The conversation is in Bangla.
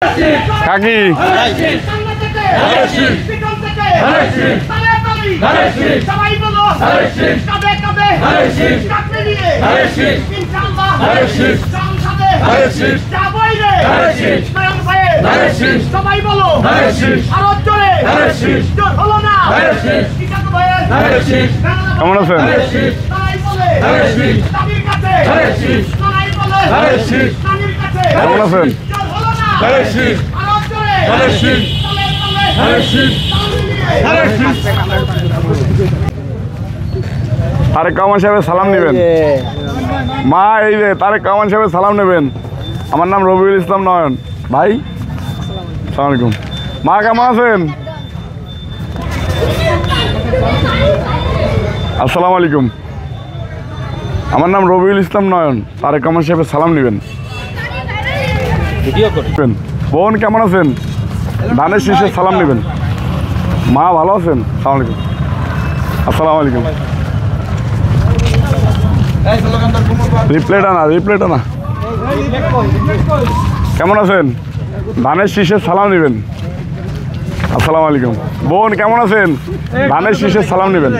কাকি সবাই বলো ভারত জোরে হলো না। কেমন আছেন? কেমন আছেন? তারেক রহমান সাহেবের সালাম নেবেন মা। এই যে তারেক রহমান সাহেবের সালাম নেবেন। আমার নাম রবিউল ইসলাম নয়ন। ভাই আসসালামু আলাইকুম। মা কেমন আছেন? আসসালামু আলাইকুম। আমার নাম রবিউল ইসলাম নয়ন। তারেক রহমান সাহেবের সালাম নেবেন। বোন কেমন আছেন? ধানের শীষের সালাম নেবেন। মা ভালো আছেন? আসসালামু আলাইকুম। আসসালামু আলাইকুম। রিপ্লেটা না। কেমন আছেন? ধানের শীষের সালাম নেবেন। আসসালামু আলাইকুম। বোন কেমন আছেন? ধানের শীষের সালাম নেবেন।